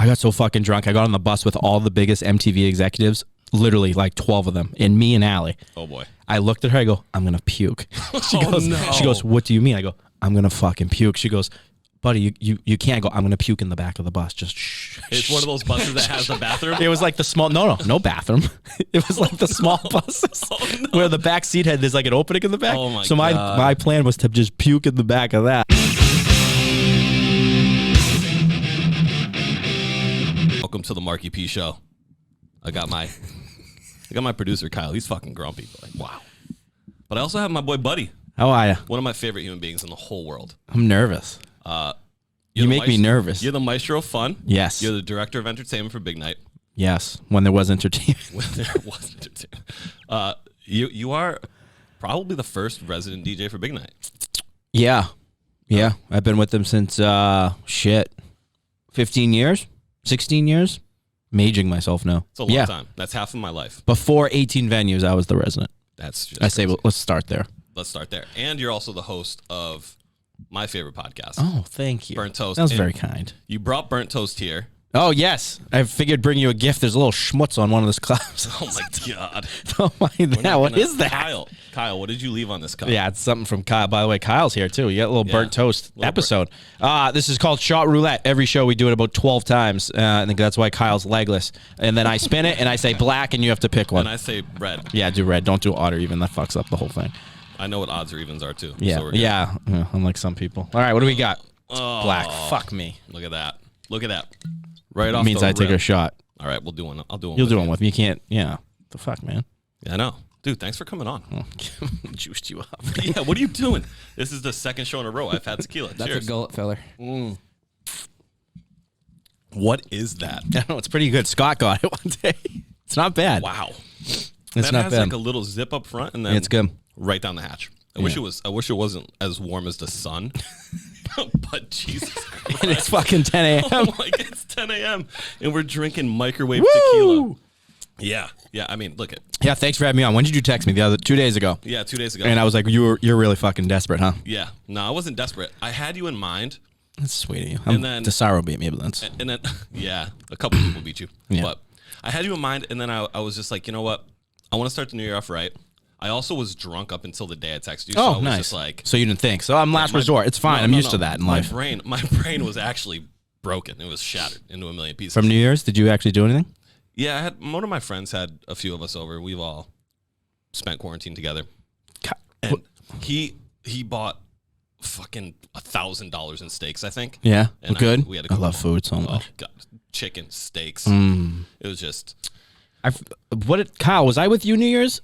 I got so fucking drunk. I got on the bus with all the biggest MTV executives, literally like 12 of them, and me and Allie. Oh boy. I looked at her. I go, I'm gonna puke. She goes, what do you mean? I go, I'm gonna fucking puke. She goes, buddy, you can't go. I'm gonna puke in the back of the bus. Just shh. It's one of those buses that has a bathroom. It was like the small. No bathroom. It was like the small buses where the back seat had there's like an opening in the back. Oh my so God. my plan was to just puke in the back of that. Welcome to the Marckie P Show. I got my producer Kyle. He's fucking grumpy. But wow. But I also have my boy Buddy. How are you? One of my favorite human beings in the whole world. I'm nervous. You make me nervous. You're the maestro of fun. Yes. You're the director of entertainment for Big Night. Yes. When there was entertainment. When there was entertainment. You are probably the first resident DJ for Big Night. Yeah. Yeah. I've been with them since 15 years, 16 years. I'm aging myself now. It's a long time. That's half of my life. Before 18 venues, I was the resident. That's just I say, well, let's start there. Let's start there. And you're also the host of my favorite podcast. Oh, thank you. Burnt Toast. That was And very kind. You brought Burnt Toast here. Oh, yes. I figured bring you a gift. There's a little schmutz on one of those cups. Oh, my God. Don't mind that. What is that? Kyle, what did you leave on this cup? Yeah, it's something from Kyle. By the way, Kyle's here, too. You got a little burnt toast episode. This is called Shot Roulette. Every show we do it about 12 times. I think that's why Kyle's legless. And then I spin it, and I say black, and you have to pick one. And I say red. Yeah, do red. Don't do odd or even. That fucks up the whole thing. I know what odds or evens are, too. Yeah, So yeah. Unlike some people. All right, what do we got? Oh, Black. Fuck me. Look at that. Look at that. Right off Means the I take rip. a shot. All right, we'll do one. I'll do one. You'll with do you. one with me. You can't. Yeah. The fuck, man. Yeah, I know. Dude, thanks for coming on. Juiced you up. Yeah, what are you doing? This is the second show in a row I've had tequila. That's Cheers. a gullet filler. What is that? I don't know. It's pretty good. Scott got it one day. It's not bad. Wow. It's that not has bad. like a little zip up front and then It's good. right down the hatch. I wish it wasn't as warm as the sun. But Jesus Christ. And it's fucking 10 a.m. Oh my God, it's 10 a.m. and we're drinking microwave tequila. Yeah. Yeah. I mean, look at. Yeah, thanks for having me on. When did you text me? 2 days ago. Yeah, 2 days ago. And I was like, you're really fucking desperate, huh? Yeah. No, I wasn't desperate. I had you in mind. That's sweet of you. And then Desaro beat me, but that's. And then, yeah, a couple people beat you. Yeah. But I had you in mind, and then I was just like, you know what? I want to start the new year off right. I also was drunk up until the day I texted you. So I was nice. just like, so you didn't think. So I'm last resort. It's fine. I'm used to that in life. My brain was actually broken. It was shattered into a million pieces. From New Year's, did you actually do anything? Yeah, one of my friends had a few of us over. We've all spent quarantine together. And he bought fucking $1,000 in steaks, I think. Yeah, And good. we had to I cook love them. food so much. Oh, God. Chicken, steaks. Mm. It was just... Kyle, was I with you New Year's?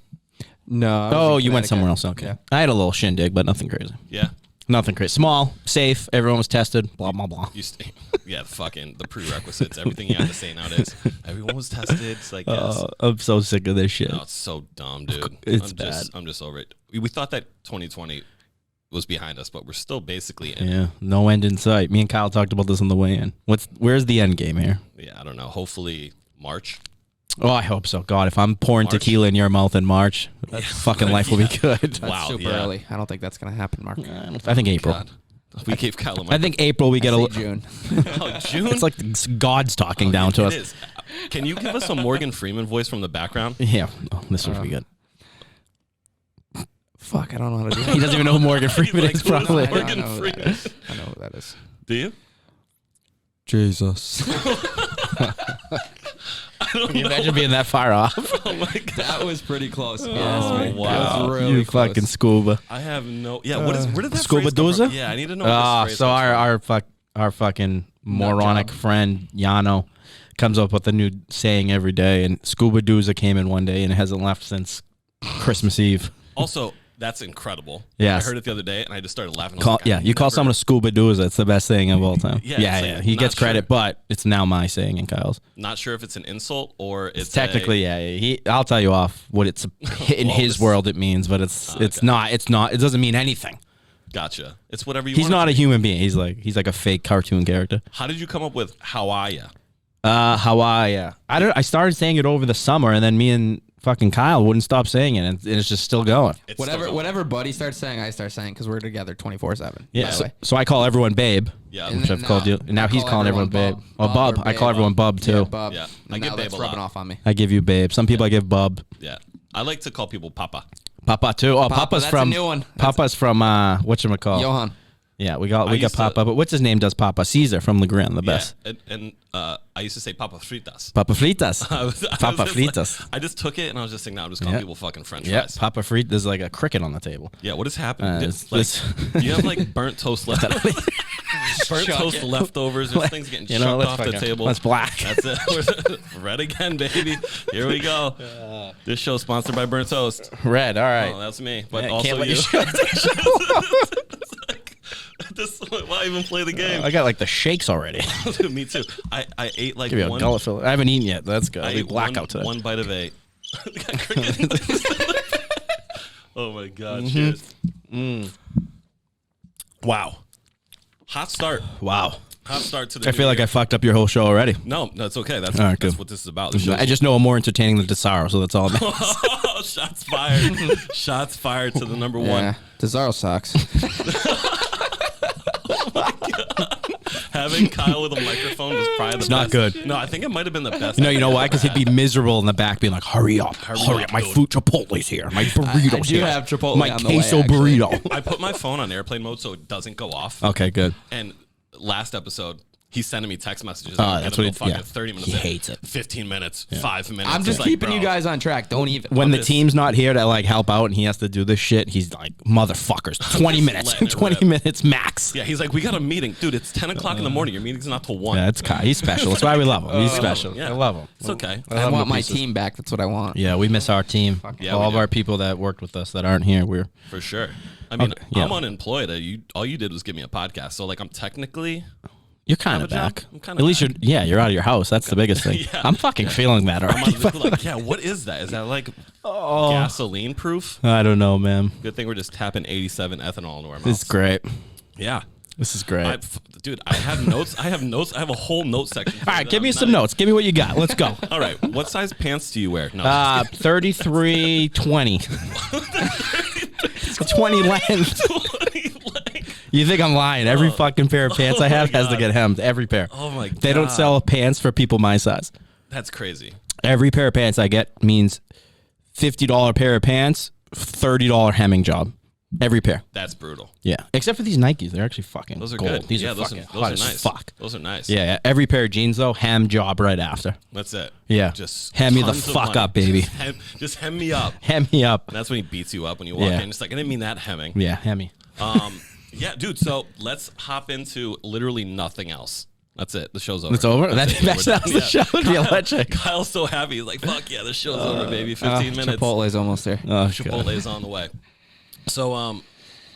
No. I was Oh, in you went Connecticut. somewhere else. Okay. Yeah. I had a little shindig, but nothing crazy. Yeah. Nothing crazy. Small, safe. Everyone was tested. Blah, blah, blah. The prerequisites, everything you have to say nowadays. Everyone was tested. It's like, yes. I'm so sick of this shit. No, it's so dumb, dude. It's bad. I'm just over it. We thought that 2020 was behind us, but we're still basically in it. Yeah, no end in sight. Me and Kyle talked about this on the way in. Where's the end game here? Yeah, I don't know. Hopefully March. Oh, I hope so. God, if I'm pouring tequila in your mouth in March, fucking life will be good. That's Wow, super yeah. early. I don't think that's going to happen, Mark. I think April. God. We gave Kyle a I think April we get I a say June. Oh, June? It's like God's talking down to It us. is. Can you give us a Morgan Freeman voice from the background? Yeah, this would be good. Fuck, I don't know how to do He that. doesn't even know who Morgan Freeman like, is, who is probably. Morgan I know who Freeman. that is. I know who that is. Do you? Jesus. Can you imagine being that far off? Oh my God. That was pretty close. Oh, Yes, wow. That was really You close. fucking scuba. I have no. Yeah, where did that Scuba phrase come from? Dooza? Yeah, I need to know. What this phrase So comes from. our fucking moronic friend Yano comes up with a new saying every day, and Scuba Dooza came in one day and it hasn't left since Christmas Eve. Also, that's incredible. Yes. I heard it the other day, and I just started laughing. I was like, You call someone a Scuba Dooza, it's the best saying of all time. Yeah, yeah, it's yeah. like, He not gets credit, sure. but it's now my saying and Kyle's. Not sure if it's an insult or it's Technically, I'll tell you off what it's in his world it means, but it's not. It doesn't mean anything. Gotcha. It's whatever you He's want. not a human being. He's like a fake cartoon character. How did you come up with how are ya? How I started saying it over the summer, and then me and fucking Kyle wouldn't stop saying it, and it's just still going. It's still going. Whatever Buddy starts saying, I start saying because we're together 24/7. Yeah. So I call everyone babe. Yeah. And Which I've called you. And now he's calling everyone babe. Oh, Bub. I call everyone Bub too. Yeah, Bub. Yeah. And I give now babe that's a rubbing lot. off on me. I give you babe. Some people I give Bub. Yeah. I like to call people Papa. Papa too. Oh, Papa, Papa's that's from a new one. Papa's from whatchamacallit. Johan. Yeah, we got used to- Papa, but what's his name? Does Papa Caesar from Legrand, the best. Yeah. And I used to say Papa Fritas. Papa Fritas. I was Papa just Fritas. Like, I just took it and I was just saying, no, I'm just calling Yeah. people fucking French Yeah, fries. Papa Fritas. There's like a cricket on the table. Yeah, what is happening? It's- Do you have like burnt toast left? burnt toast leftovers. There's things getting You know, chucked off the fucking- table. That's black. That's it. Red again, baby. Here we go. This show's sponsored by Burnt Toast. Red. All right. Oh, that's me. But Yeah, also can't let you. you show Why even play the game? I got like the shakes already. Dude, me too. I ate like Give you a one. gullet filler. I haven't eaten yet. That's good. I I'll be ate blackout today. one bite of eight. Got cricket. Oh my god! Mm-hmm. Cheers. Wow. Hot start. Wow. Hot start to the. I feel like I fucked up your whole show already. No, that's okay. That's All right, that's good. what this is about. The show's- I just know I'm more entertaining than Desaro, so that's all. That matters. Oh, shots fired! Shots fired to the number one. Yeah. Desaro sucks. Having Kyle with a microphone was probably the It's best. not good. No, I think it might have been the best. You know why? Because he'd be miserable in the back, being like, "Hurry up, hurry up! My dude." food Chipotle's here. My burritos I do here. have Chipotle My on the way, queso actually. burrito." I put my phone on airplane mode so it doesn't go off. Okay, good. And last episode, he's sending me text messages. That's what fucking yeah. 30 minutes. He in, hates it. 15 minutes, 5 minutes. I'm just It's like, keeping you bro, guys on track. Don't even. When the just- team's not here to like help out and he has to do this shit, he's like, "Motherfuckers, 20 minutes, letting it 20 rip. minutes max." Yeah, he's like, we got a meeting. Dude, it's 10 o'clock in the morning. Your meeting's not till 1. Yeah, it's Kai. He's special. That's why we love him. He's special. Yeah. I love him. It's okay. I want my team back. That's what I want. Yeah, we miss our team. Yeah, All we of do. our people that worked with us that aren't here, we're For sure. I mean, Okay, yeah. I'm unemployed. All you did was give me a podcast. So, like, I'm technically... you're kind Have of a job? back. I'm kinda At least back. you're out of your house. That's the biggest thing. Yeah. I'm fucking feeling that I'm already. like, yeah, what is that? Is that, like, Oh. gasoline proof? I don't know, man. Good thing we're just tapping 87 ethanol into our mouths. This is great. Yeah. This is great. Dude, I have notes. I have a whole note section. All right, give me some notes. Give me what you got. Let's go. All right. What size pants do you wear? No. 33, 20. 20 length. You think I'm lying? Every fucking pair of pants I have has to God. get hemmed. Every pair. Oh my god. They don't sell pants for people my size. That's crazy. Every pair of pants I get means $50 pair of pants, $30 hemming job. Every pair. That's brutal. Yeah. Except for these Nikes. They're actually fucking Those are gold. good. These yeah, are those fucking are hot nice. as fuck. Those are nice. Yeah, yeah. Every pair of jeans, though, hem job right after. That's it. Yeah. Just Hem me the tons of fuck money. up, baby. Just hem me up. Hem me up. And that's when he beats you up when you walk Yeah. in. It's like, I didn't mean that hemming. Yeah, hem me. Yeah, dude. So let's hop into literally nothing else. That's it. The show's over. It's over? That's it. That We're sounds done. the Yeah. show would be electric. Kyle's so happy. He's like, fuck yeah, the show's over, baby. 15 minutes. Chipotle's almost there. Oh, Chipotle God. is on the way. So,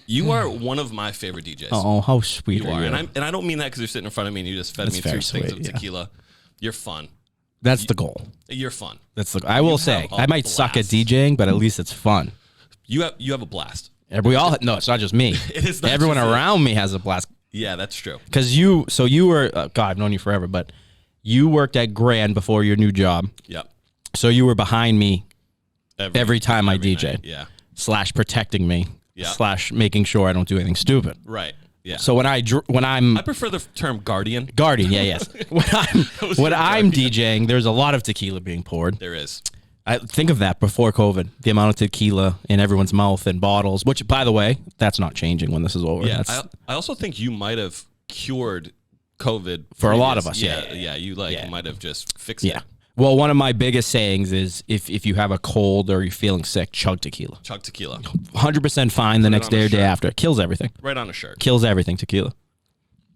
you are one of my favorite DJs. Oh, how sweet You are are, you? and I don't mean that because you're sitting in front of me and you just fed That's me very 2 things sweet, of yeah. tequila. You're fun. That's the goal. You're fun. That's the. I will You say, have a I might suck at blast. DJing, but at least it's fun. You have a blast. And we all no, it's not just me. It is not Everyone just you. around me has a blast. Yeah, that's true. Because you were God, I've known you forever, but you worked at Grand before your new job, Yep. so you were behind me every time I every DJ. night. Yeah. / protecting me Yeah. / making sure I don't do anything stupid. Right. Yeah. So when I'm I prefer the term guardian. guardian, yes. When was when your I'm guardian. DJing, there's a lot of tequila being poured. There is. I think of that before COVID, the amount of tequila in everyone's mouth and bottles, which, by the way, that's not changing when this is over. Yeah. That's, I also think you might have cured COVID For a lot of previous- us, yeah. Yeah. You Yeah. might have just fixed yeah. it. Well, one of my biggest sayings is if you have a cold or you're feeling sick, chug tequila. Chug tequila. 100% fine the next on a day or day shirt. after. It kills everything. Right on a shirt. Kills everything, tequila.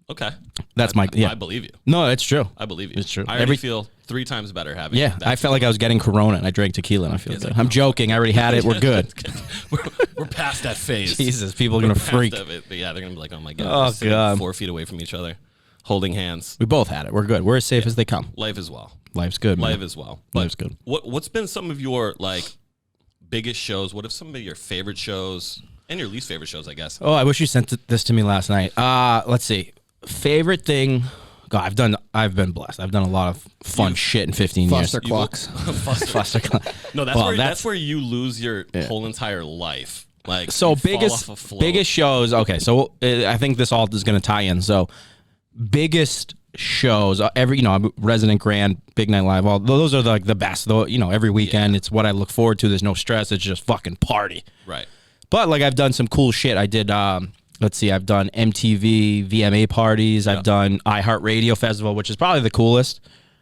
Okay. That's my, yeah. I believe you. No, it's true. I believe you. It's true. I already feel 3 times better having Yeah, that. I felt like I was getting Corona and I drank tequila and I feel good. I'm joking. I already had it. We're good. we're past that phase. Jesus, people are going to Past freak. of it, but yeah, they're gonna be like, oh my god, Oh, we're sitting God. 4 feet away from each other, holding hands. We both had it. We're good. We're as safe as they come. Life as well. Life's good, man. Life as well. But Life's good. What's been some of your like biggest shows? What have some of your favorite shows and your least favorite shows? I guess. Oh, I wish you sent this to me last night. Let's see. Favorite thing God, I've been blessed. I've done a lot of fun shit in 15 Foster years. clocks. Foster clock. No, that's Well, that's where you lose your whole entire life. Like, So you fall off a float. biggest shows. Okay, so I think this all is going to tie in. So biggest shows, Resident Grand, Big Night Live, all those are like the best. Though, every weekend it's what I look forward to. There's no stress. It's just fucking party. Right. But like I've done some cool shit. I did. Let's see. I've done MTV VMA parties. I've done iHeartRadio Festival, which is probably the coolest.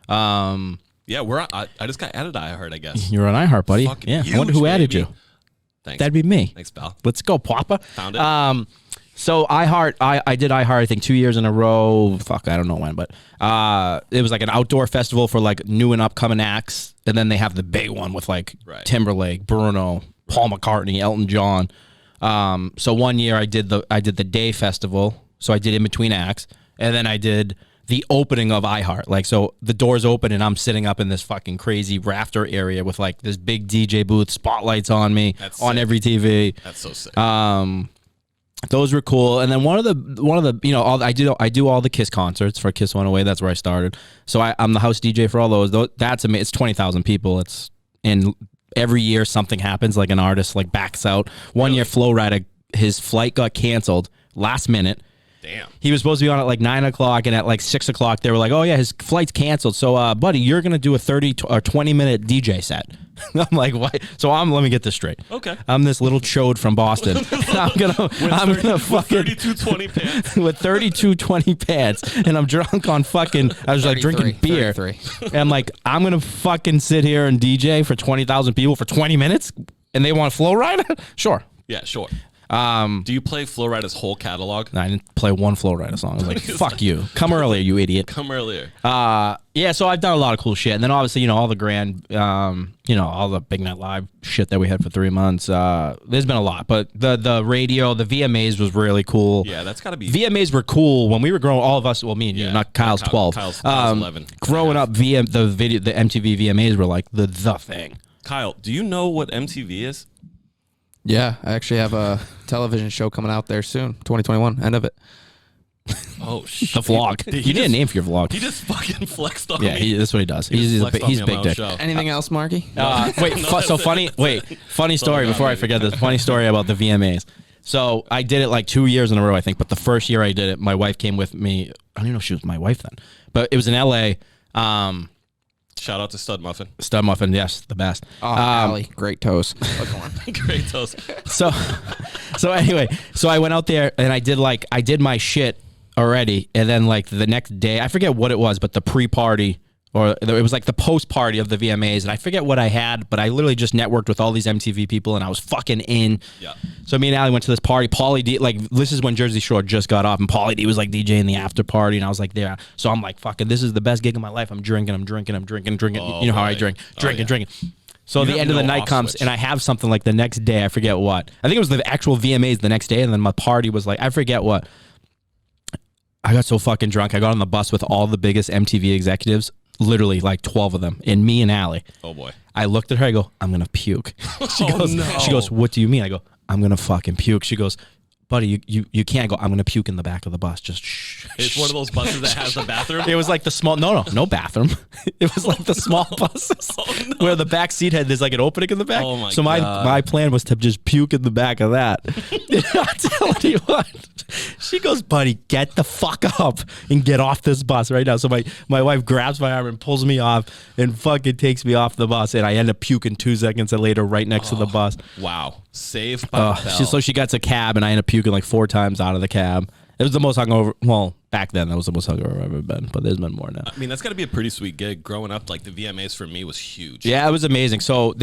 Yeah, I just got added to iHeart, I guess. You're on iHeart, buddy. Fucking Yeah. I huge, wonder who added baby. you. Thanks. That'd be me. Thanks, pal. Let's go, Papa. Found it. So iHeart, I did iHeart, I think 2 years in a row. Fuck, I don't know when, but it was like an outdoor festival for like new and upcoming acts, and then they have the big one with like Timberlake, Bruno, Paul McCartney, Elton John. So one year I did the day festival, so I did in between acts, and then I did the opening of iHeart. Like, so the doors open and I'm sitting up in this fucking crazy rafter area with like this big DJ booth, spotlights on me, on every TV. That's so sick. Those were cool. And then one of the I do all the Kiss concerts for Kiss 108. That's where I started. So I'm the house DJ for all those. That's amazing. It's 20,000 people. And every year something happens, like an artist like backs out. One year Flo Rida, his flight got canceled last minute. Damn. He was supposed to be on at like 9 o'clock, and at like 6 o'clock they were like, "Oh yeah, his flight's canceled. So, buddy, you're gonna do a 30 or 20-minute DJ set." I'm like, "What?" So let me get this straight. Okay. I'm this little chode from Boston. I'm gonna fucking 3220 pants. with 3220 pants, and I'm drunk on fucking. I was like drinking beer. 33. And I'm like, I'm gonna fucking sit here and DJ for 20,000 people for 20 minutes, and they want a Flo Rida? Sure. Yeah, sure. Do you play Flo Rida's whole catalog? No, I didn't play one Flo Rida song. I was like, fuck you. Come earlier, you idiot. Come earlier. Yeah, so I've done a lot of cool shit. And then obviously, all the grand, all the Big Night Live shit that we had for 3 months. There's been a lot. But the radio, the VMAs was really cool. Yeah, that's got to be. VMAs were cool when we were growing, all of us, well, me and you, not Kyle's 12. Kyle's 11. Growing up, the MTV VMAs were like the thing. Kyle, do you know what MTV is? Yeah, I actually have a television show coming out there soon, 2021, end of it. Oh, shit. The vlog. You need a name for your vlog. He just fucking flexed on Yeah, me. that's what he does. He He's flexed on me on my big own dick. show. Anything else, Marckie? Funny story before I forget this. Funny story about the VMAs. So I did it like 2 years in a row, I think. But the first year I did it, my wife came with me. I don't even know if she was my wife then. But it was in L.A. Shout out to Stud Muffin. Stud Muffin, yes, the best. Oh, Allie, great toast. Great toast. So anyway, so I went out there and I did my shit already. And then like the next day, I forget what it was, but the pre-party, or it was like the post-party of the VMAs, and I forget what I had, but I literally just networked with all these MTV people, and I was fucking in. Yeah. So me and Allie went to this party. Pauly D, like, this is when Jersey Shore just got off, and Pauly D was like DJing the after party, and I was like there. So I'm like, fucking, this is the best gig of my life. I'm drinking. Oh, you know how I boy. drink. Drinking. So You the have end of the no night off comes, switch. and I have something like the next day. I forget what. I think it was the actual VMAs the next day, and then my party was like, I forget what. I got so fucking drunk. I got on the bus with all the biggest MTV executives, literally like 12 of them, and me and Allie. Oh, boy. I looked at her. I go, I'm gonna puke. She goes, what do you mean? I go, I'm gonna fucking puke. She goes, buddy, you can't. Go, I'm gonna puke in the back of the bus. Just shh. It's one of those buses that has a bathroom. It was like the small, no bathroom. It was like the small buses where the back seat had, there's like an opening in the back. Oh my so God. my plan was to just puke in the back of that. I'm telling you what. She goes, buddy, get the fuck up and get off this bus right now. So my wife grabs my arm and pulls me off and fucking takes me off the bus. And I end up puking 2 seconds later right next to the bus. Wow. Saved by the bell. So she gets a cab and I end up puking like 4 times out of the cab. It was the most hungover. Well, back then that was the most hungover I've ever been, but there's been more now. I mean, that's got to be a pretty sweet gig. Growing up, like the VMAs for me was huge. Yeah, it was amazing. So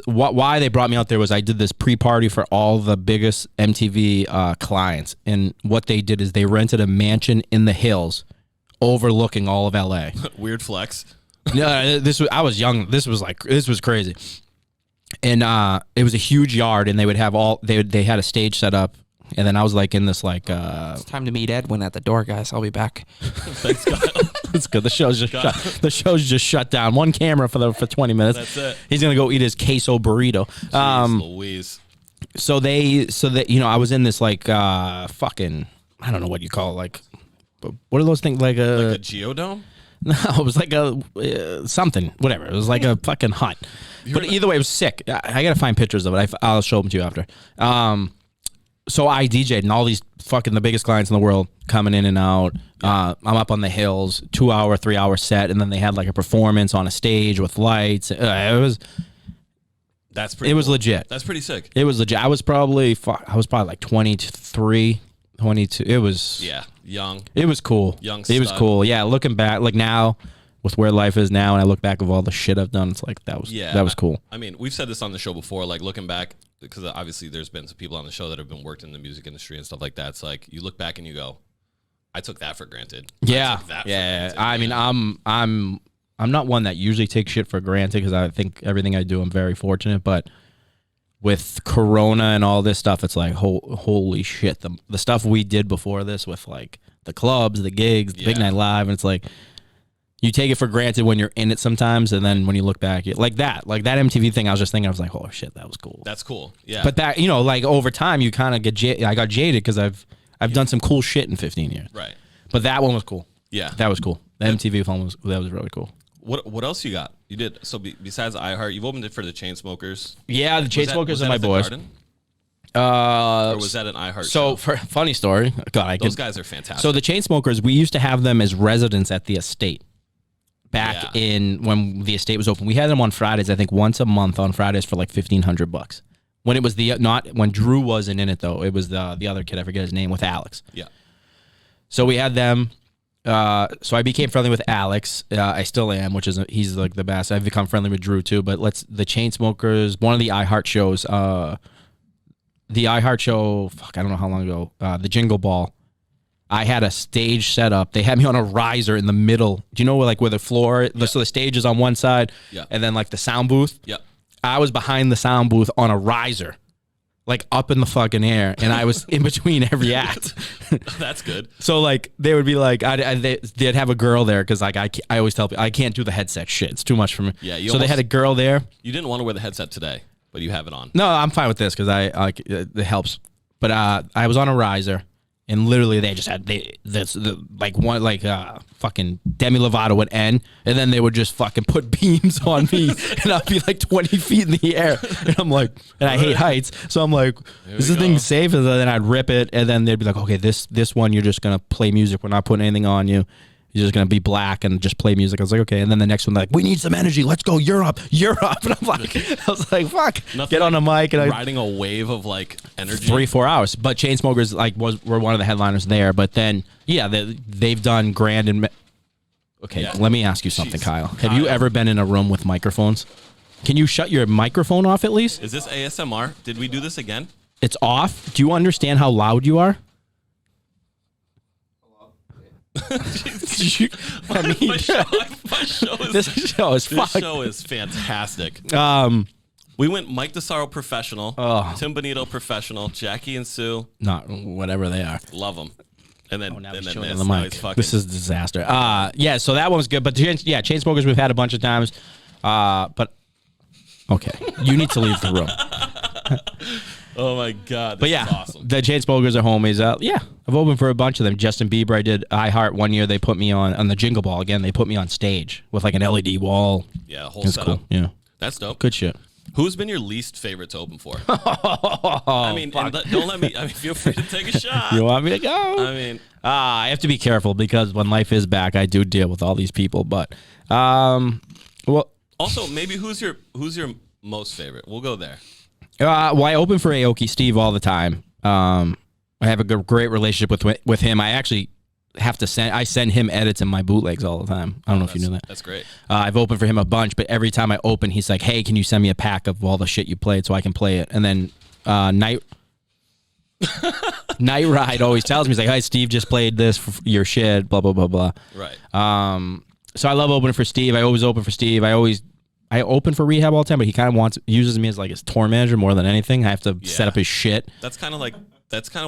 why they brought me out there was I did this pre-party for all the biggest MTV clients, and what they did is they rented a mansion in the hills, overlooking all of LA. Weird flex. No, I was young. This was crazy, and it was a huge yard, and they would have they had a stage set up. And then I was like in this like It's time to meet Edwin at the door, guys. I'll be back. Thanks, Kyle. it's good. The show's just shut down. One camera for 20 minutes. That's it. He's gonna go eat his queso burrito. Jeez Louise. So I was in this like fucking, I don't know what you call it, like what are those things like Like a geodome? No, it was like a something, whatever. It was like a fucking hut. But either way, it was sick. I gotta find pictures of it. I'll show them to you after. So I DJ'd and all these fucking the biggest clients in the world coming in and out. I'm up on the hills, 2 hour, 3 hour set, and then they had like a performance on a stage with lights. It was cool. legit. That's pretty sick. It was legit. I was probably like 23, 22. It was young. It was cool. Young It was stud. cool. Yeah, looking back, like now with where life is now, and I look back of all the shit I've done, it's like that was cool. I mean, we've said this on the show before, like looking back, because obviously there's been some people on the show that have been worked in the music industry and stuff like that. It's like you look back and you go, I took that for granted. Yeah. I took that for Yeah. granted. I mean, I'm not one that usually takes shit for granted because I think everything I do, I'm very fortunate, but with Corona and all this stuff, it's like, holy shit. The stuff we did before this with like the clubs, the gigs, the Big Night Live, and it's like, you take it for granted when you're in it sometimes, and then when you look back, like that MTV thing, I was just thinking, I was like, oh shit, that was cool. That's cool. Yeah. But that, like over time, you kind of get I got jaded because I've done some cool shit in 15 years. Right. But that one was cool. Yeah. That was cool. The MTV film was really cool. What else you got? You did so besides iHeart, you've opened it for the Chainsmokers. Yeah, the Chainsmokers are my at the boys. Garden? Or was that an iHeart show? So, funny story. God, Those guys are fantastic. So the Chainsmokers, we used to have them as residents at the estate. Back in when the estate was open, we had them on Fridays. I think once a month on Fridays for like $1,500. When it was when Drew wasn't in it though, it was the other kid. I forget his name with Alex. Yeah. So we had them. So I became friendly with Alex. I still am, he's like the best. I've become friendly with Drew too. But the Chainsmokers, one of the iHeart shows, the iHeart show. Fuck, I don't know how long ago. The Jingle Ball. I had a stage set up. They had me on a riser in the middle. Do you know where the floor? Yeah. So the stage is on one side, and then like the sound booth. Yeah. I was behind the sound booth on a riser, like up in the fucking air, and I was in between every act. That's good. So like they would be like, they'd have a girl there because like I always tell people I can't do the headset shit. It's too much for me. Yeah. They had a girl there. You didn't want to wear the headset today, but you have it on. No, I'm fine with this because it helps. But I was on a riser. And literally, they just had fucking Demi Lovato would end, and then they would just fucking put beams on me, and I'd be like 20 feet in the air, and I'm like, and I hate heights, so I'm like, is this thing safe? And then I'd rip it, and then they'd be like, okay, this one you're just gonna play music. We're not putting anything on you. You're just gonna be black and just play music. I was like, okay. And then the next one, like, we need some energy. Let's go Europe. And I'm like, I was like, fuck. Nothing get on the mic and riding a wave of like energy. 3-4 hours. But Chainsmokers were one of the headliners there. But then they've done grand and. Okay, let me ask you something, Kyle. Have you ever been in a room with microphones? Can you shut your microphone off at least? Is this ASMR? Did we do this again? It's off. Do you understand how loud you are? My show is fantastic. We went Mike DeSaro professional, Tim Bonito professional, Jackie and Sue. Not whatever they are. Love them. And then, now and he's then showing this, the mic. This is a disaster. So that one was good. But Chainsmokers we've had a bunch of times. But okay, you need to leave the room. Oh my God. This is awesome. The Chainsmokers are homies. I've opened for a bunch of them. Justin Bieber, I did iHeart one year. They put me on the Jingle Ball again. They put me on stage with like an LED wall. Yeah, a whole That's setup. Cool. Yeah, that's dope. Good shit. Who's been your least favorite to open for? I mean, don't let me. I mean, feel free to take a shot. You want me to go? I mean, I have to be careful because when life is back, I do deal with all these people. But, also maybe who's your most favorite? We'll go there. I open for Aoki Steve all the time. I have a great relationship with him. I actually have to send him edits in my bootlegs all the time. I don't know if you knew that. That's great. I've opened for him a bunch, but every time I open, he's like, "Hey, can you send me a pack of all the shit you played so I can play it?" And then Night Ride always tells me, he's like, "Hey, Steve just played this for your shit." Blah blah blah blah. Right. So I love opening for Steve. I always open for Steve. I open for Rehab all the time, but he kind of uses me as like his tour manager more than anything. I have to set up his shit. That's kind of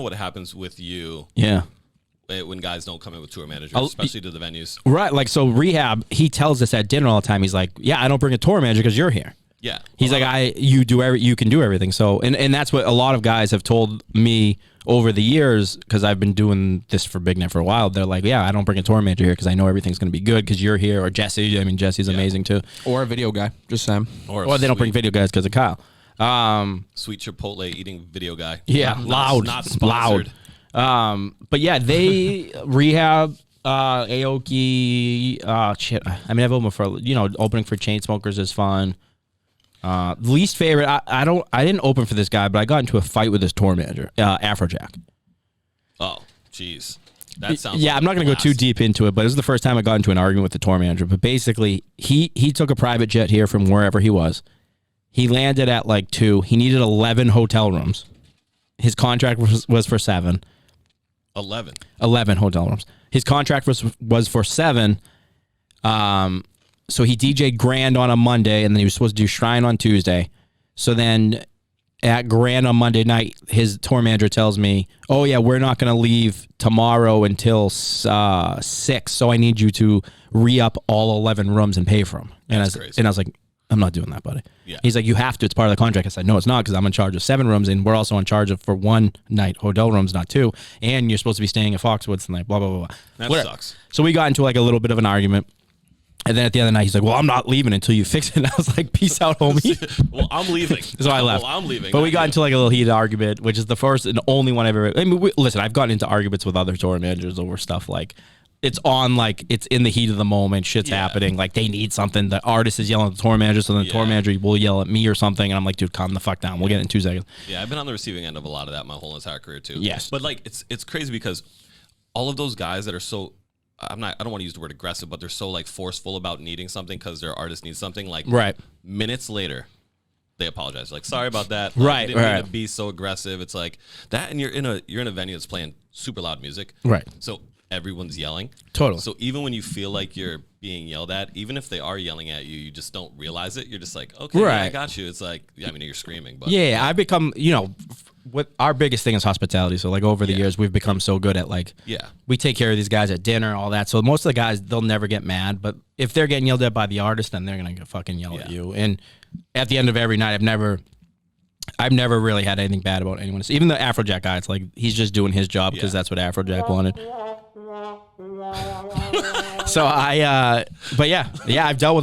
what happens with you. Yeah. When guys don't come in with tour managers, especially to the venues. Right. Like, so Rehab, he tells us at dinner all the time, he's like, yeah, I don't bring a tour manager because you're here. Yeah. He's like, you can do everything. So, and that's what a lot of guys have told me over the years, because I've been doing this for Big Net for a while, they're like, yeah, I don't bring a tour manager here because I know everything's going to be good because you're here. Or Jesse. I mean, Jesse's amazing too. Or a video guy. Just Sam. Or they don't bring video guys because of Kyle. Sweet Chipotle eating video guy. Yeah, loud. Not sponsored. But yeah, they rehab Aoki. Shit. I mean, I've opened for, opening for Chainsmokers is fun. Least favorite. I didn't open for this guy, but I got into a fight with his tour manager, Afrojack. Oh, jeez. That sounds. Yeah, I'm not going to go too deep into it, but this is the first time I got into an argument with the tour manager. But basically, he took a private jet here from wherever he was. He landed at like 2. He needed 11 hotel rooms. His contract was for 7. 11 hotel rooms. His contract was for 7. So he DJ'd Grand on a Monday, and then he was supposed to do Shrine on Tuesday. So then at Grand on Monday night, his tour manager tells me, oh, yeah, we're not going to leave tomorrow until 6, so I need you to re-up all 11 rooms and pay for them. And I was like, I'm not doing that, buddy. Yeah. He's like, you have to. It's part of the contract. I said, no, it's not, because I'm in charge of 7 rooms, and we're also in charge of for 1 night hotel rooms, not 2. And you're supposed to be staying at Foxwoods tonight, blah, blah, blah, blah. That sucks. So we got into like a little bit of an argument. And then at the end of the night, he's like, well, I'm not leaving until you fix it. And I was like, peace out, homie. Well, I'm leaving. So I left. Well, I'm leaving. But we got into like a little heated argument, which is the first and only one I've ever. I mean, listen, I've gotten into arguments with other tour managers over stuff like it's on, like it's in the heat of the moment, shit's happening, like they need something. The artist is yelling at the tour manager, so then the tour manager will yell at me or something, and I'm like, dude, calm the fuck down. We'll get it in 2 seconds. Yeah, I've been on the receiving end of a lot of that my whole entire career too. Yes, but like it's crazy because all of those guys that are so. I don't want to use the word aggressive, but they're so like forceful about needing something because their artist needs something. Like minutes later, they apologize. Like, sorry about that. Like, didn't mean to be so aggressive. It's like that, and you're in a venue that's playing super loud music. Right. So everyone's yelling. Totally. So even when you feel like you're being yelled at, even if they are yelling at you, you just don't realize it. You're just like, okay, yeah, I got you. It's like, I mean, you're screaming, but I become, what our biggest thing is hospitality. So like over the years, we've become so good at like, we take care of these guys at dinner, all that. So most of the guys, they'll never get mad, but if they're getting yelled at by the artist, then they're going to fucking yell at you. And at the end of every night, I've never really had anything bad about anyone. Even the Afrojack guy, it's like, he's just doing his job because that's what Afrojack wanted. So but I've dealt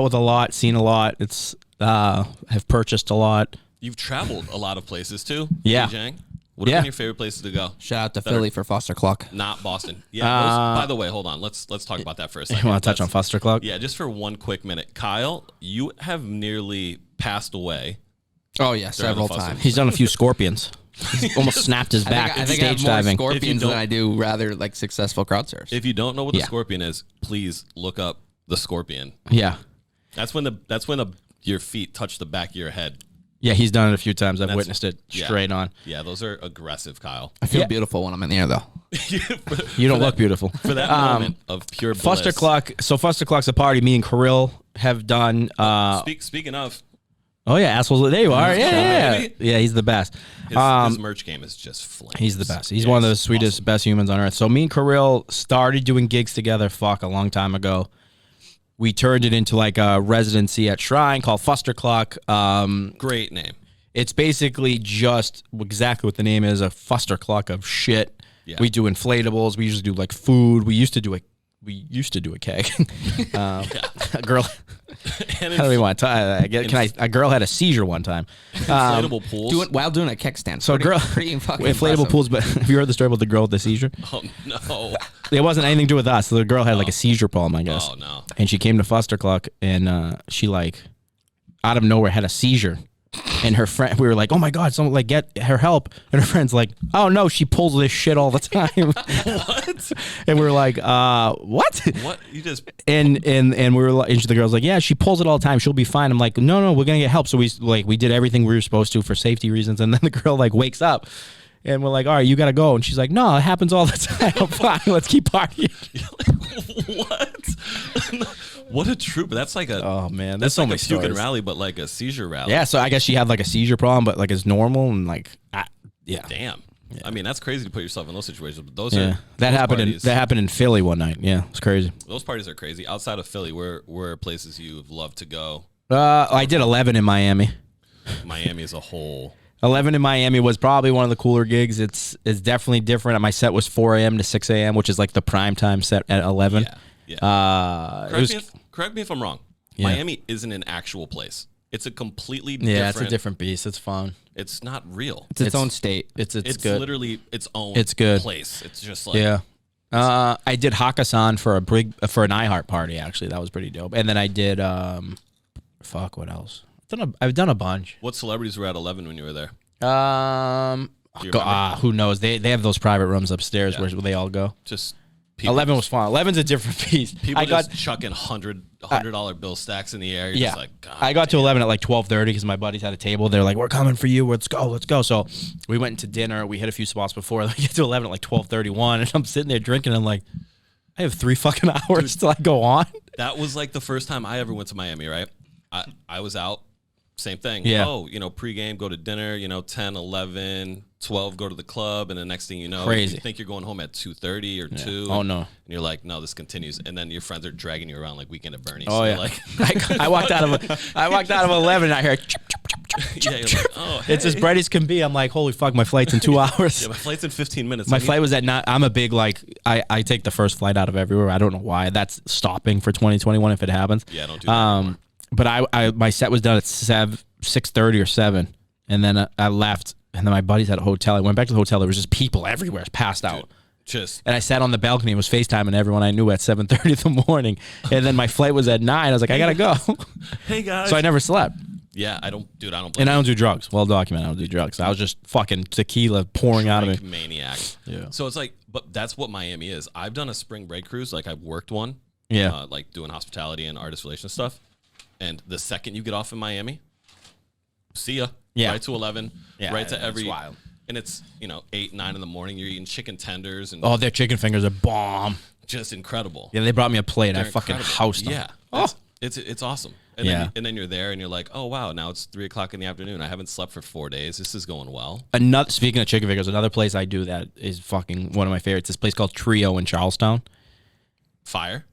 with a lot, seen a lot. It's, have purchased a lot. You've traveled a lot of places too. Yeah. DJing. What have been your favorite places to go? Shout out to Philly for Foster Clock. Not Boston. Yeah. By the way, hold on. Let's talk about that for a second. You want to touch on Foster Clock? Yeah, just for 1 quick minute. Kyle, you have nearly passed away. Oh yeah, several times. He's done a few scorpions. He's almost snapped his back I think stage I have more diving. scorpions than I do rather like successful crowd surfs. If you don't know what the scorpion is, please look up the scorpion. Yeah. That's when your feet touch the back of your head. Yeah, he's done it a few times. I've witnessed it straight on. Yeah, those are aggressive, Kyle. I feel beautiful when I'm in the air, though. You don't look beautiful. For that moment of pure bliss. Foster Clock. So Foster Clock's a party me and Kirill have done. Speaking of. Oh, yeah, assholes. There you are. Yeah. Yeah, he's the best. His merch game is just flames. He's the best. He's one of the sweetest, best humans on earth. So me and Kirill started doing gigs together, a long time ago. We turned it into like a residency at Shrine called Foster Clock. Great name. It's basically just exactly what the name is, a Foster Clock of shit. Yeah. We do inflatables. We usually do like food. We used to do a keg. A girl. How do we want to? A girl had a seizure one time. Inflatable pools while doing a keg stand. So pretty fucking inflatable impressive. pools. But have you heard the story about the girl with the seizure? Oh no! It wasn't anything to do with us. So the girl had like a seizure problem, I guess. Oh no! And she came to Foster Clock, and she like out of nowhere had a seizure. And her friend, we were like, "Oh my god, someone like get her help!" And her friend's like, "Oh no, she pulls this shit all the time." What? And we were like, "What? What? You just?" And we were like, and the girl's like, "Yeah, she pulls it all the time. She'll be fine." I'm like, "No, we're gonna get help." So we did everything we were supposed to for safety reasons. And then the girl like wakes up, and we're like, "All right, you gotta go." And she's like, "No, it happens all the time. I'm fine. Let's keep partying." What? What a trooper. That's like a that's so like much a puke and stories. Rally, but like a seizure rally. Yeah, so I guess she had like a seizure problem, but like it's normal and like yeah. Damn. Yeah. I mean, that's crazy to put yourself in those situations. But those are that happened in Philly one night. Yeah, it's crazy. Those parties are crazy. Outside of Philly, where are places you've loved to go? I did 11 in Miami. Miami as a whole. 11 in Miami was probably one of the cooler gigs. It's definitely different. My set was 4 a.m. to 6 a.m., which is like the prime time set at 11. Yeah. Correct me if I'm wrong. Yeah. Miami isn't an actual place. It's a completely different... Yeah, it's a different beast. It's fun. It's not real. It's its own state. It's good. Literally its own place. It's just like... Yeah. I did Hakkasan for an iHeart party, actually. That was pretty dope. And then I did... what else? I've done a bunch. What celebrities were at 11 when you were there? Who knows? They have those private rooms upstairs where they all go. Just... 11 was fun. 11's a different piece. People just chucking $100 bill stacks in the air. You're just like, God, I got to 11 at like 12:30 because my buddies had a table. They're like, "We're coming for you. Let's go." So we went into dinner. We hit a few spots before. We get to 11 at like 12:31, and I'm sitting there drinking. And I'm like, I have 3 fucking hours till I go on. That was like the first time I ever went to Miami. Right? I was out. Same thing. Yeah. Oh, pregame, go to dinner, 10, 11, 12, go to the club. And the next thing you know, crazy. You think you're going home at 2:30 or 2. Oh, no. And you're like, no, this continues. And then your friends are dragging you around like Weekend at Bernie's. Oh, so yeah. Like, I walked out of 11 and I heard, chip, yeah, you're like, oh, hey. It's as bright as can be. I'm like, holy fuck, my flight's in 2 hours. Yeah, my flight's in 15 minutes. My flight was at 9. I'm a big, I take the first flight out of everywhere. I don't know why. That's stopping for 2021 if it happens. Yeah, don't do that anymore. But my set was done at 6:30 or 7, and then I left, and then my buddies had a hotel. I went back to the hotel. There was just people everywhere, passed out. And I sat on the balcony and was FaceTiming everyone I knew at 7:30 in the morning. And then my flight was at 9. I was like, I gotta go. Hey guys. So I never slept. Yeah, I don't blame and I don't do drugs. Well documented, I don't do drugs. I was just fucking tequila pouring out of me. Maniac. Yeah. So it's like, but that's what Miami is. I've done a spring break cruise. Like I've worked one. Yeah. Like doing hospitality and artist relations stuff. And the second you get off in Miami, see ya. Yeah. Right to 11. Yeah, right to every. wild. And it's 8, 9 in the morning. You're eating chicken tenders and their chicken fingers are bomb. Just incredible. Yeah, they brought me a plate. They're I fucking incredible. housed them. Yeah. It's awesome. And then you're there and you're like, oh wow, now it's 3:00 in the afternoon. I haven't slept for 4 days. This is going well. Speaking of chicken fingers, another place I do that is fucking one of my favorites. This place called Trio in Charlestown. Fire.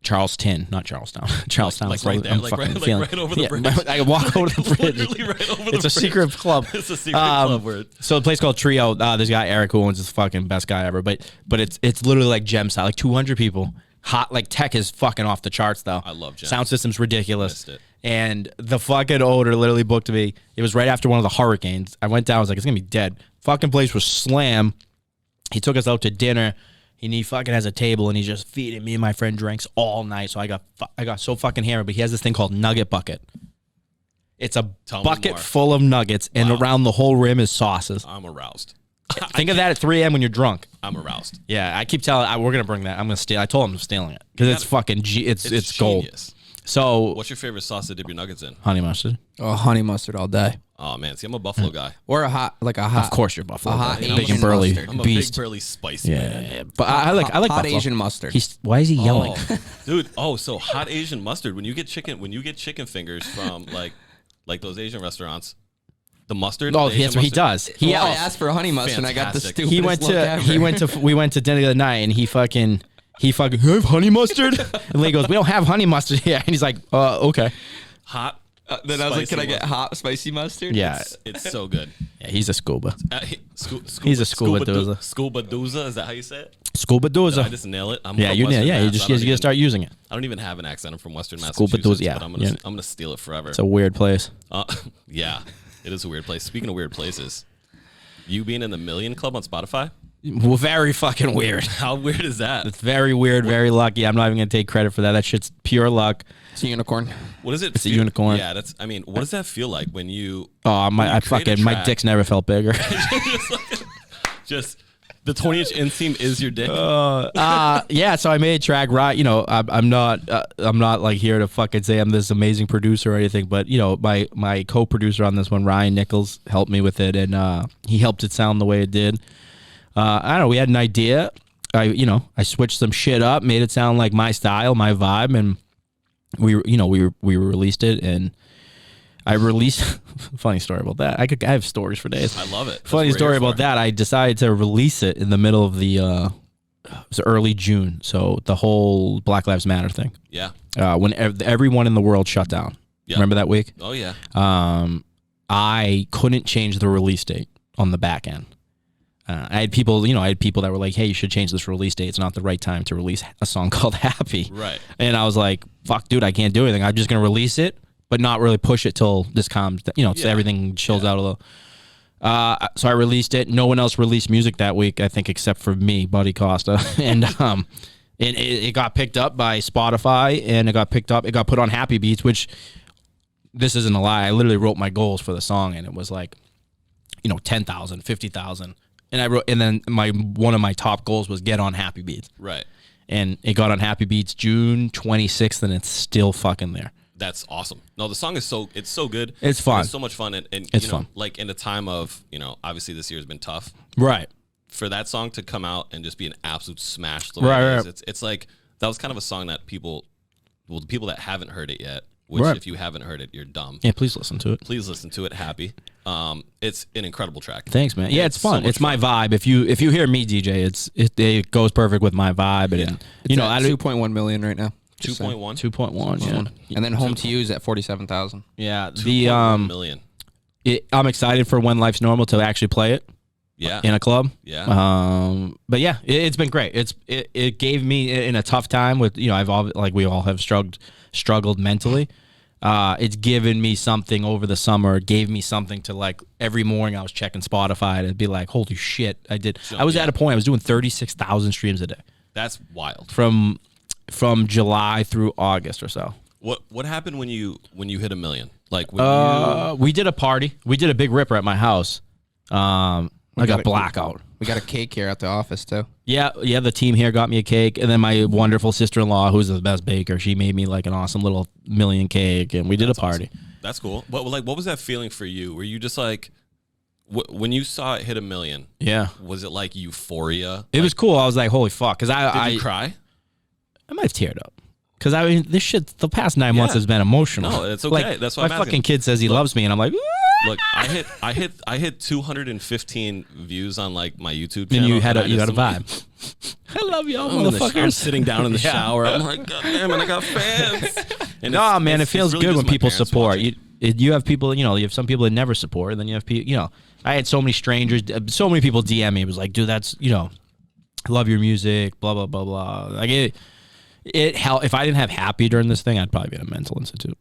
Charleston, not Charlestown. Charlestown, like right there, right over the bridge. I walk over the bridge. Literally right over the bridge. It's a secret club. It's a secret club word. So the place called Trio. This guy Eric, who owns, is the fucking best guy ever. But it's literally like gem style, like 200 people. Hot, like tech is fucking off the charts though. I love gem. Sound system's ridiculous. And the fucking owner literally booked me. It was right after one of the hurricanes. I went down. I was like, it's gonna be dead. Fucking place was slam. He took us out to dinner. And he fucking has a table and he's just feeding me and my friend drinks all night. So I got so fucking hammered. But he has this thing called Nugget Bucket. It's a bucket full of nuggets, and around the whole rim is sauces. I'm aroused. Think of that at 3 a.m. when you're drunk. I'm aroused. Yeah, I keep telling. We're gonna bring that. I'm gonna steal. I told him I'm stealing it because it's fucking. It's gold. So, what's your favorite sauce to dip your nuggets in? Honey mustard. Oh, honey mustard all day. Oh man, see, I'm a buffalo guy. Or a hot. Of course, you're buffalo. A hot big Asian and burly mustard. I'm a beast. big burly spicy. Yeah, but I like hot buffalo. Asian mustard. Why is he yelling? Dude. So hot Asian mustard. When you get chicken fingers from like those Asian restaurants. The mustard. Oh, that's what he does. I asked for honey mustard, and I got the stupidest we went to dinner the other night, and he fucking, you have honey mustard? And Lee goes, we don't have honey mustard here. And he's like, okay. Hot. Then I was like, can I get hot spicy mustard? Yeah. It's so good. Yeah, he's a scuba. He's a scuba dooza. Scuba dooza, is that how you say it? Scuba dooza. Did I just nail it? You just gotta start using it. I don't even have an accent. I'm from Western Scuba Massachusetts. dooza, yeah. But I'm gonna steal it forever. It's a weird place. Yeah. It is a weird place. Speaking of weird places, you being in the Million Club on Spotify? Well, very fucking weird. How weird is that? It's very weird, very lucky. I'm not even going to take credit for that. That shit's pure luck. It's a unicorn. What is it? It's a unicorn. Yeah, what does that feel like when you... Oh, my dick's never felt bigger. just the 20-inch inseam is your dick? Yeah, so I made a track, right? I'm not like here to fucking say I'm this amazing producer or anything, but my co-producer on this one, Ryan Nichols, helped me with it, and he helped it sound the way it did. I don't know, we had an idea. I switched some shit up, made it sound like my style, my vibe, and we released it, and I released. Funny story about that. I have stories for days. I love it. Funny story about that. I decided to release it in the middle of the. It was early June, so the whole Black Lives Matter thing. Yeah. When everyone in the world shut down. Yep. Remember that week? Oh yeah. I couldn't change the release date on the back end. I had people that were like, hey, you should change this release date. It's not the right time to release a song called Happy. Right. And I was like, fuck, dude, I can't do anything. I'm just going to release it, but not really push it till this calms, so everything chills out a little. So I released it. No one else released music that week, I think, except for me, Buddy Costa. And it got picked up by Spotify, and it got put on Happy Beats, which, this isn't a lie, I literally wrote my goals for the song, and it was like, 10,000, 50,000. And then one of my top goals was get on Happy Beats. Right. And it got on Happy Beats June 26th, and it's still fucking there. That's awesome. No, the song is so good. It's fun. It's so much fun. And it's fun. Like in a time of, obviously this year has been tough. Right. For that song to come out and just be an absolute smash the way it is, it's like, that was kind of a song that the people that haven't heard it yet, which if you haven't heard it, you're dumb. Yeah, please listen to it. Please listen to it, Happy. It's an incredible track. Thanks, man. Yeah, it's fun. So it's my vibe. If you hear me DJ, it goes perfect with my vibe. And it's at 2.1 million right now. 2.1? 2.1, yeah. And then Home to You is at 47,000. Yeah. 2.1 million. I'm excited for When Life's Normal to actually play it. Yeah. In a club. Yeah. But yeah, it's been great. It gave me, in a tough time with, we all have struggled mentally. It's given me something over the summer. It gave me something to, like, every morning I was checking Spotify and be like, holy shit, I did. I was at a point, I was doing 36,000 streams a day. That's wild. From July through August or so. What happened when you hit 1 million? Like, we did a party. We did a big ripper at my house. I got blackout. We got a cake here at the office too. Yeah. The team here got me a cake, and then my wonderful sister-in-law, who's the best baker, she made me like an awesome little 1 million cake, and we did a party. Awesome. That's cool. What was that feeling for you? Were you just like, when you saw it hit 1 million? Yeah. Was it like euphoria? It was cool. I was like, holy fuck, because did you cry? I might have teared up. Because this shit, the past 9 months has been emotional. No, it's okay. That's why my fucking kid says he loves me, and I'm like, look, I hit 215 views on like my YouTube channel. And you had a vibe. I love y'all, motherfuckers. I'm sitting down in the shower. I'm like, God damn it, I got fans. And man, it feels really good when people support. Watching. You have people, you have some people that never support, and then you have people, I had so many strangers, so many people DM me. It was like, dude, that's, I love your music, blah, blah, blah, blah. Like it helped. If I didn't have Happy during this thing, I'd probably be in a mental institute.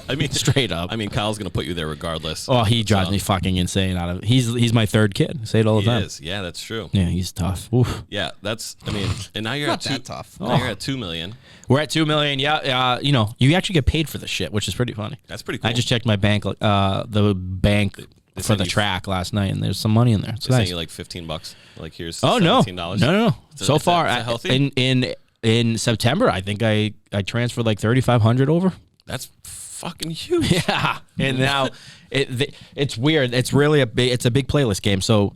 I mean, straight up. I mean, Kyle's gonna put you there regardless. Oh, he drives me fucking insane. He's my third kid. I say it all the time. He is. Yeah, that's true. Yeah, he's tough. Oof. Yeah, and now you're not that tough. Now you're at 2 million. We're at 2 million. Yeah, you actually get paid for this shit, which is pretty funny. That's pretty cool. I just checked my bank, the bank for the track last night, and there's some money in there. It's nice. You like $15. Like, here's $17. No. So far, is that healthy? In September, I think I transferred like 3,500 over. That's fucking huge. Yeah, and now it's weird. It's really a big playlist game. So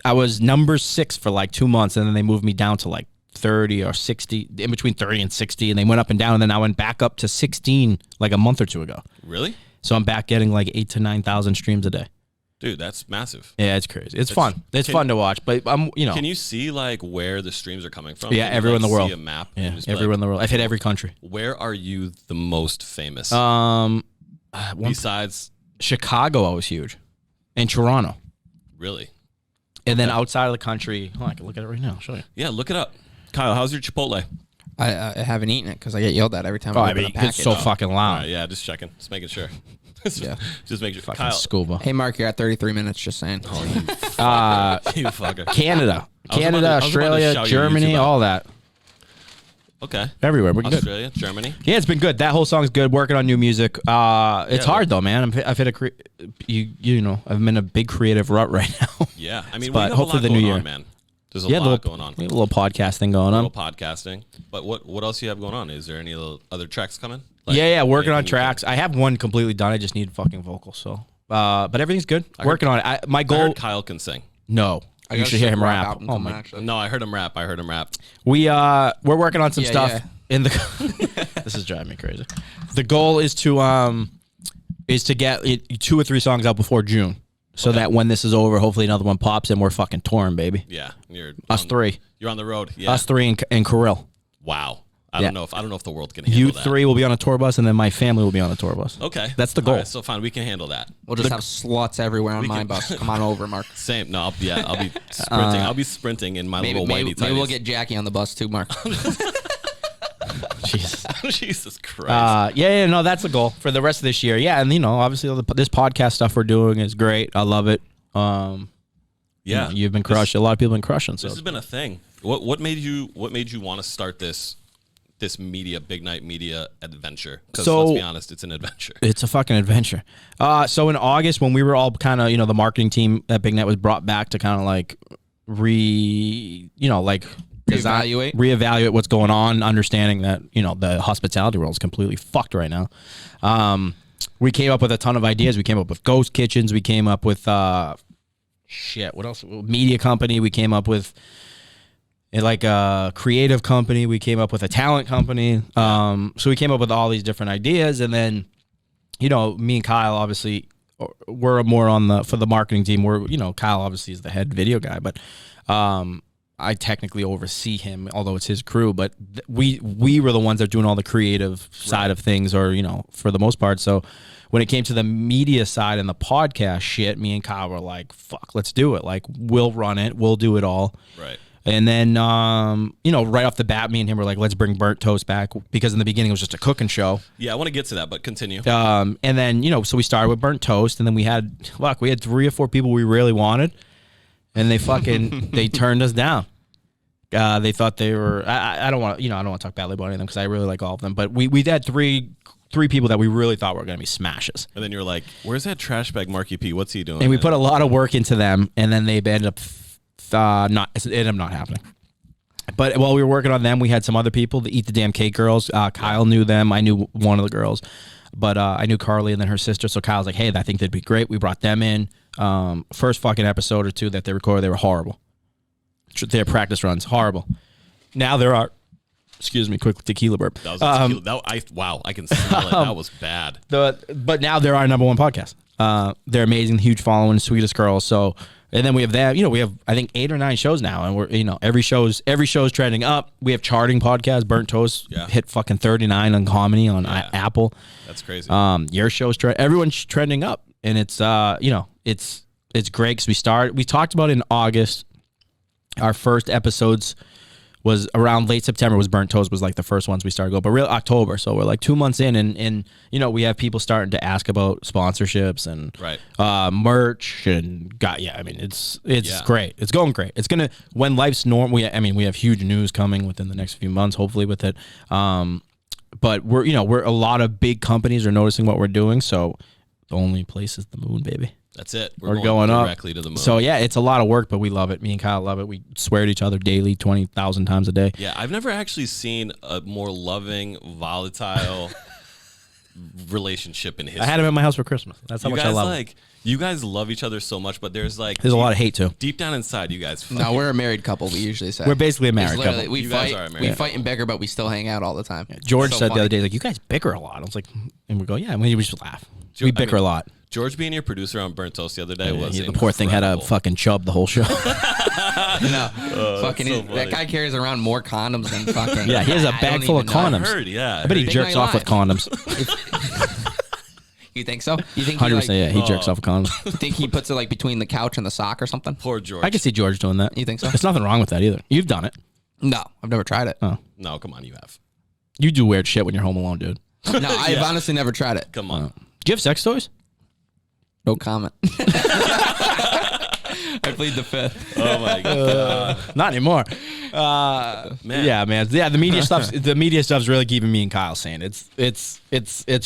I was number 6 for like 2 months, and then they moved me down to like 30 or 60, in between 30 and 60, and they went up and down, and then I went back up to 16 like a month or two ago. Really? So I'm back getting like 8,000 to 9,000 streams a day. Dude, that's massive. Yeah, it's crazy. It's fun. It's fun to watch, but Can you see like where the streams are coming from? Yeah, everywhere in the world. See a map. Yeah, everywhere in the world. I've hit every country. Where are you the most famous? Besides Chicago, I was huge, and Toronto. Really? And then outside of the country, I can look at it right now. I'll show you. Yeah, look it up. Kyle, how's your Chipotle? I haven't eaten it because I get yelled at every time I open a package. It's so fucking loud. Right, yeah, just checking, just making sure. Yeah, just make sure. Fucking Kyle, scuba. Hey, Mark, you're at 33 minutes. Just saying. Oh, you fucker. You fucker. Canada, Australia, Germany, all that. Okay. Everywhere. We're Australia, good. Germany. Yeah, it's been good. That whole song's good. Working on new music. It's hard though, man. I've hit a I'm in a big creative rut right now. Yeah, I mean, but hopefully the new year, man. There's a lot going on. We have a little podcasting going on. A little podcasting. But what else do you have going on? Is there any other tracks coming? Like, working on tracks. I have one completely done. I just need fucking vocals. So, but everything's good. Working on it. My goal. I heard Kyle can sing. No, you should hear him rap. Oh my! No, I heard him rap. We're working on some stuff in the. This is driving me crazy. The goal is to get 2 or 3 songs out before June. So that when this is over, hopefully another one pops and we're fucking touring, baby. Yeah. Us 3. You're on the road. Yeah. Us 3 and Kirill. Wow. I don't know if the world can handle You that. three will be on a tour bus, and then my family will be on a tour bus. Okay. That's the goal. All right, so fine, we can handle that. We'll just have slots everywhere on my bus. Come on over, Mark. Same. No, I'll be sprinting. I'll be sprinting in my little whitey tighties. Maybe we'll get Jackie on the bus too, Mark. Jesus. Jesus Christ. No, that's the goal for the rest of this year. Yeah, and obviously this podcast stuff we're doing is great. I love it. You've been crushing. A lot of people have been crushing. So this has been a thing. What made you want to start this big night media adventure? Because let's be honest, it's an adventure. It's a fucking adventure. So in August, when we were all kind of, the marketing team at Big Night was brought back to kind of like reevaluate what's going on, understanding that, the hospitality world is completely fucked right now. We came up with a ton of ideas. We came up with ghost kitchens. We came up with, what else? Media company. We came up with like a creative company. We came up with a talent company. So we came up with all these different ideas. And then, me and Kyle, obviously, we're more for the marketing team. Kyle obviously is the head video guy, but I technically oversee him, although it's his crew. But we were the ones that are doing all the creative side of things, or, for the most part. So when it came to the media side and the podcast shit, me and Kyle were like, fuck, let's do it. Like, we'll run it. We'll do it all. Right. And then, right off the bat, me and him were like, let's bring Burnt Toast back, because in the beginning it was just a cooking show. Yeah, I want to get to that, but continue. And then, so we started with Burnt Toast, and then we had 3 or 4 people we really wanted, and they they turned us down. They thought they were, I don't want to talk badly about any of them because I really like all of them, but we had three people that we really thought were going to be smashes. And then you're like, where's that trash bag Marckie P? What's he doing? And we put a lot of work into them, and then they ended up ended up not happening. But while we were working on them, we had some other people, the Eat the Damn Cake girls. Kyle knew them. I knew one of the girls, but I knew Carly and then her sister. So Kyle's like, hey, I think they'd be great. We brought them in. First fucking episode or 2 that they recorded, they were horrible. Their practice runs, horrible. Now there are, quick tequila burp. That was tequila. Wow, I can smell it. That was bad. But now they're our number 1 podcast. They're amazing, huge following, sweetest girls. So, and then we have that. We have, I think, 8 or 9 shows now, and we're every show's trending up. We have charting podcasts. Burnt Toast hit fucking 39 on comedy on Apple. That's crazy. Your show's everyone's trending up, and it's it's great because we talked about it in August. Our first episodes was around late September. Was Burnt Toast was like the first ones we started going, but real October. So we're like 2 months in, and we have people starting to ask about sponsorships and merch and it's great. It's going great. It's gonna, when life's normal. We have huge news coming within the next few months, hopefully with it. But we're a lot of big companies are noticing what we're doing. So the only place is the moon, baby. That's it. We're going directly up. To the moon. So yeah, it's a lot of work, but we love it. Me and Kyle love it. We swear at each other daily, 20,000 times a day. Yeah, I've never actually seen a more loving, volatile relationship in history. I had him at my house for Christmas. That's how much I love him. You guys love each other so much, but there's a lot of hate too. Deep down inside, you guys. No, we're a married couple. We usually say we're basically a married couple. We fight and bicker, but we still hang out all the time. Yeah, George said the other day, like, you guys bicker a lot. I was like, and we go, yeah, and we just laugh. We bicker a lot. George being your producer on Burnt Toast the other day was the poor thing had a fucking chub the whole show. That guy carries around more condoms than fucking. Yeah, he has a bag full of condoms. I heard, yeah. I bet he jerks off with condoms. You think so? You think 100%? Yeah, he jerks off with condoms. You think he puts it like between the couch and the sock or something? Poor George. I can see George doing that. You think so? There's nothing wrong with that either. You've done it. No, I've never tried it. Oh no, come on, you have. You do weird shit when you're home alone, dude. No, I've honestly never tried it. Come on. Do you have sex toys? No comment. I plead the fifth. Oh my god. Not anymore. Man. Yeah, man. Yeah, the media stuff's really keeping me and Kyle sane. It's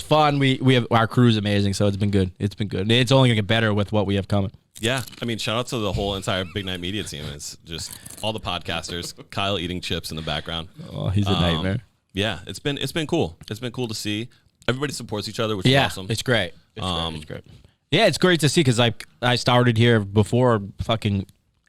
fun. We have, our crew's amazing, so it's been good. It's only gonna get better with what we have coming. Yeah, shout out to the whole entire Big Night Media team. It's just all the podcasters. Kyle eating chips in the background. Oh, he's a nightmare. Yeah, it's been cool. It's been cool to see. Everybody supports each other, which is awesome. It's great. It's great. Yeah, it's great to see because I started here before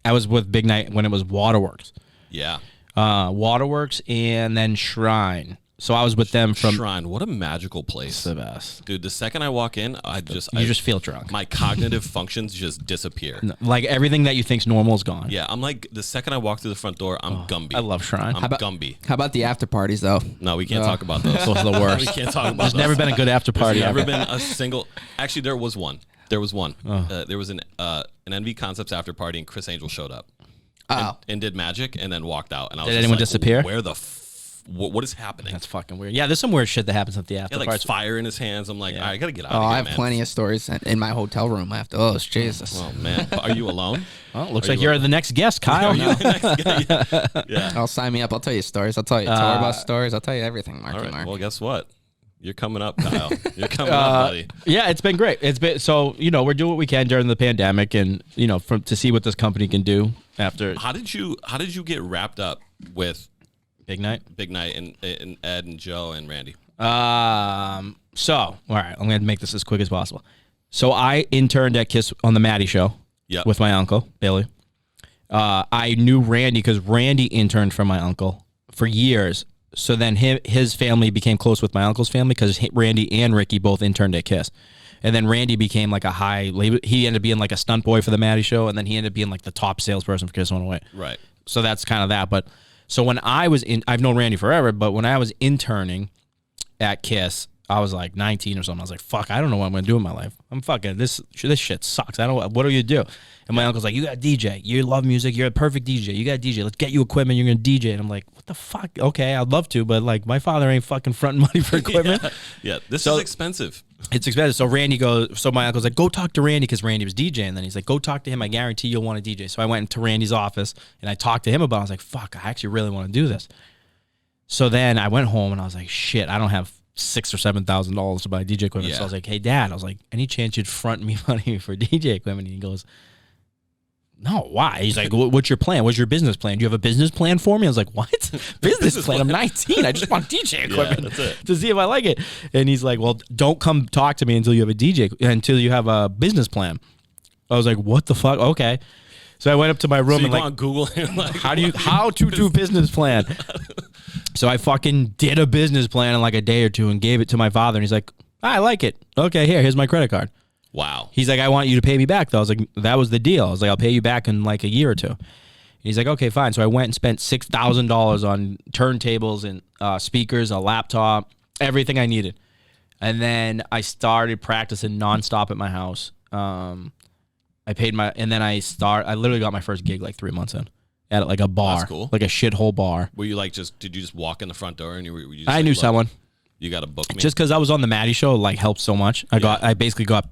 I was with Big Night when it was Waterworks. Yeah. Waterworks and then Shrine. So I was with them from Shrine. What a magical place. It's the best. Dude, the second I walk in, I just feel drunk. My cognitive functions just disappear. Like everything that you think's normal is gone. Yeah, I'm like, the second I walk through the front door, I'm Gumby. I love Shrine. I'm Gumby. How about the after parties though? No, we can't talk about those. Those are the worst. We can't talk about There's those. never been a good after party. There's never ever. been a single. Actually, there was one. There was one. There was an NV Concepts after party, and Chris Angel showed up and did magic, and then walked out. And I was Did just anyone like, disappear? Where the what is happening? That's fucking weird. Yeah, there's some weird shit that happens at the after He had like parties. fire in his hands. I'm like, all right, I gotta get out Oh, of here, I have man. plenty of stories in my hotel room. I have to. Oh, Jesus. Oh man, are you alone? Well, looks like you're the next guest, Kyle. Yeah. I'll sign me up. I'll tell you stories. I'll tell you tour bus stories. I'll tell you everything, Marky All right. Mark. Well, guess what? You're coming up, Kyle. You're coming up, buddy. Yeah, it's been great. It's been so we're doing what we can during the pandemic, and to see what this company can do after. How did you get wrapped up with Big Night? Big Night and Ed and Joe and Randy? So all right, I'm gonna make this as quick as possible. So I interned at Kiss on the Maddie show. Yep. With my uncle Billy. I knew Randy because Randy interned for my uncle for years. So then his family became close with my uncle's family because Randy and Ricky both interned at Kiss. And then Randy became like a high label. He ended up being like a stunt boy for the Maddie show, and then he ended up being like the top salesperson for Kiss 108. Right. So that's kind of that. But so when I was I've known Randy forever, but when I was interning at Kiss, I was like 19 or something. I was like, fuck, I don't know what I'm going to do in my life. I'm fucking, this shit sucks. What do you do? And my uncle's like, you got to DJ. You love music. You're a perfect DJ. You got to DJ. Let's get you equipment. You're going to DJ. And I'm like, what the fuck? Okay, I'd love to, but like my father ain't fucking fronting money for equipment. Yeah, this is expensive. It's expensive. So my uncle's like, go talk to Randy because Randy was DJing. And then he's like, go talk to him. I guarantee you'll want to DJ. So I went into Randy's office and I talked to him about it. I was like, fuck, I actually really want to do this. So then I went home and I was like, shit, I don't have $6,000 or $7,000 to buy DJ equipment. Yeah. So I was like, hey, Dad, I was like, any chance you'd front me money for DJ equipment? And he goes, no, why? He's like, what's your plan? What's your business plan? Do you have a business plan for me? I was like, what? Business plan? I'm 19. I just want DJ equipment to see if I like it. And he's like, well, don't come talk to me until you have a business plan. I was like, what the fuck? Okay. So I went up to my room So you and go like, on Google and like, how to do business plan. So I fucking did a business plan in like a day or two and gave it to my father. And he's like, I like it. Okay, here's my credit card. wow. He's like, I want you to pay me back, though. I was like, that was the deal. I was like, I'll pay you back in like a year or two. And he's like, okay, fine. So I went and spent $6,000 on turntables and speakers, a laptop, everything I needed. And then I started practicing nonstop at my house. I paid and then I literally got my first gig like 3 months in at like a bar, That's cool. like a shithole bar. Were you like did you just walk in the front door and you were you just I like, knew "Look, someone. You got to book me." Just because I was on the Maddie show, like helped so much. I basically got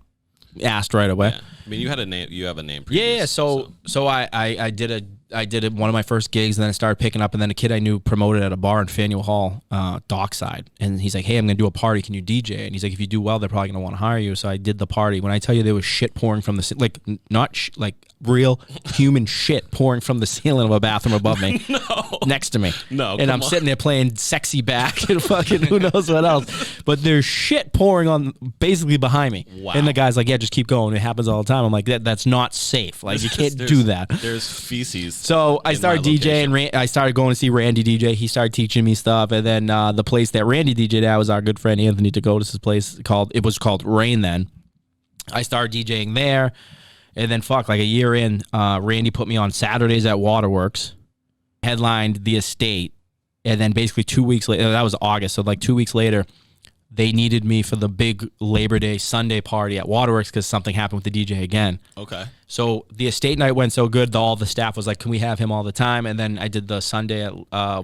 asked right away. Yeah. I mean, you had a name. You have a name. Yeah. Previous, So I did one of my first gigs, and then I started picking up, and then a kid I knew promoted at a bar in Faneuil Hall, Dockside, and he's like, "Hey, I'm gonna do a party. Can you DJ?" And he's like, "If you do well, they're probably gonna want to hire you." So I did the party. When I tell you there was shit pouring from the like not like real human shit pouring from the ceiling of a bathroom above me, next to me. No, and I'm sitting there playing sexy back and fucking who knows what else. But there's shit pouring on basically behind me. Wow. And the guy's like, "Yeah, just keep going. It happens all the time." I'm like, that's not safe. Like you can't do that. There's feces. So I started DJing. I started going to see Randy DJ. He started teaching me stuff, and then the place that Randy DJed at was our good friend Anthony Dakota's place was called Rain. Then I started DJing there, and then like a year in, Randy put me on Saturdays at Waterworks, headlined the estate, and then basically 2 weeks later, that was August. So like 2 weeks later, they needed me for the big Labor Day Sunday party at Waterworks because something happened with the DJ again. Okay. So the estate night went so good, all the staff was like, can we have him all the time? And then I did the Sunday at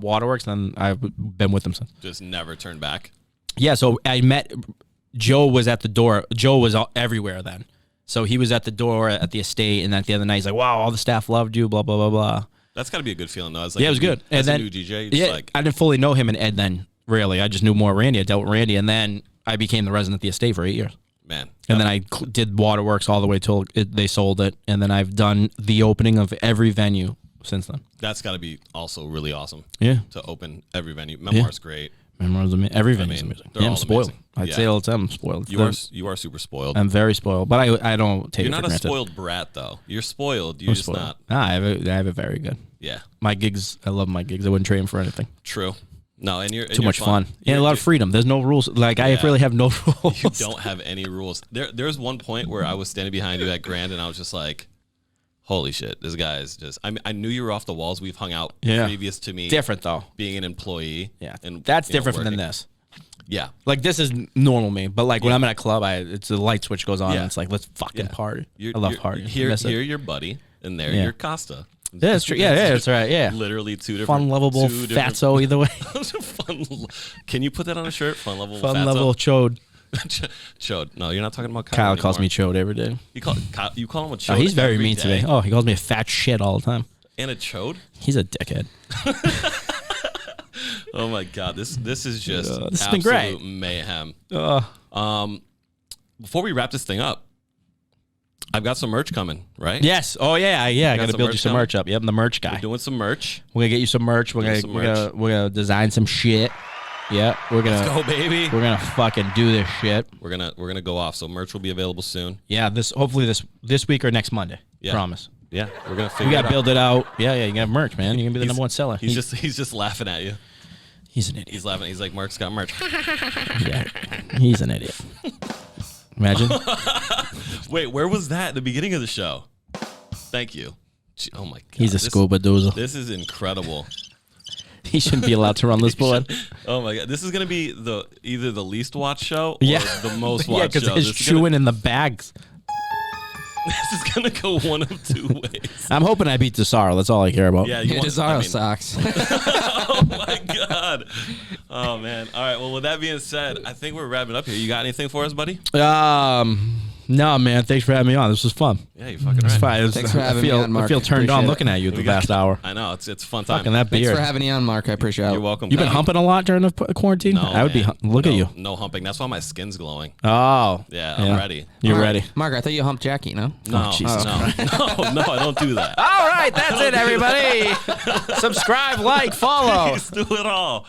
Waterworks, and I've been with him since. Just never turned back. Yeah, so I met, Joe was at the door. Joe was everywhere then. So he was at the door at the estate, and then at the other night, he's like, wow, all the staff loved you, blah, blah, blah, blah. That's got to be a good feeling, though. Like Yeah, it was good. As And then, a new DJ, yeah, like, I didn't fully know him and Ed then, really. I just knew more Randy. I dealt with Randy, and then I became the resident at the estate for 8 years. man. And then I did Waterworks all the way till they sold it. And then I've done the opening of every venue since then. That's got to be also really awesome. Yeah. To open every venue. Memoir's great. Memoirs, every venue's amazing. they're Yeah, I'm all spoiled. amazing. I'd Yeah. say it all the time, I'm spoiled. You are super spoiled. I'm very spoiled, but I don't take You're it for not a granted. spoiled brat, though. You're spoiled. You're I'm just spoiled. not. Nah, I have it very good. Yeah. My gigs, I love my gigs. I wouldn't trade them for anything. True. No, and you're too much fun. And a lot of freedom. There's no rules. Like I really have no rules. You don't have any rules. There's one point where I was standing behind you at Grand, and I was just like, "Holy shit, this guy is just." I knew you were off the walls. We've hung out previous to me. Different though. Being an employee. Yeah, and that's different than this. Yeah, like this is normal me, but like when I'm in a club, it's the light switch goes on, and it's like let's fucking party. I love partying. Here, you're Buddy, and there you're Costa. Yeah, that's true. Yeah, that's right. Yeah, literally two different fun, lovable, fatso. Either way. Can you put that on a shirt? Fun, lovable, fun, level, chode. Chode. No, you're not talking about Kyle calls me chode every day. You call him a chode? Oh, he's very mean to me. Oh, he calls me a fat shit all the time. And a chode? He's a dickhead. Oh my god, this is just this has been great. Mayhem. Before we wrap this thing up, I've got some merch coming, right? Yes. Oh yeah. I got to build you some merch up. Yep, I'm the merch guy. We're doing some merch. We're gonna get you some merch. We're gonna design some shit. Yeah, let's go, baby. We're gonna fucking do this shit. We're gonna go off. So merch will be available soon. Yeah, hopefully this week or next Monday. Yeah. Promise. Yeah, we're gonna figure. We gotta build it out. Yeah. You gotta have merch, man. You're gonna be the number one seller. He's just laughing at you. He's an idiot. He's laughing. He's like, Mark's got merch. Yeah, he's an idiot. Imagine. Wait, where was that at the beginning of the show? Thank you. Oh my god. He's a scuba doozle. This is incredible. He shouldn't be allowed to run this board. Oh my god. This is gonna be either the least watched show or the most watched show. Yeah, because he's chewing in the bags. This is gonna go one of two ways. I'm hoping I beat Cesaro. That's all I care about. Yeah, Cesaro sucks. Oh my god. Oh man. All right. Well, with that being said, I think we're wrapping up here. You got anything for us, buddy? No, man. Thanks for having me on. This was fun. Yeah, you're fucking right. Fine. Thanks for having me on, Mark. I feel turned on looking at you the last hour. I know. It's a fun time. Fucking that beard. Thanks for having me on, Mark. I appreciate it. You're welcome. You've been humping a lot during the quarantine? No, I would be. Look at you. No humping. That's why my skin's glowing. Oh. Yeah, I'm ready. You're ready. Mark, I thought you humped Jackie, no? No, Jesus no, I don't do that. All right, that's it, everybody. Subscribe, like, follow. Please do it all.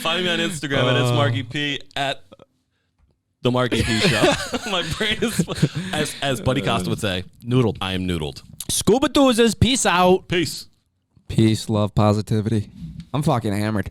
Find me on Instagram at it's Marckie P at the Marckie P Show. My brain is, as Buddy Costa would say, noodled. I am noodled. Scuba doozers, peace out. Peace. Peace, love, positivity. I'm fucking hammered.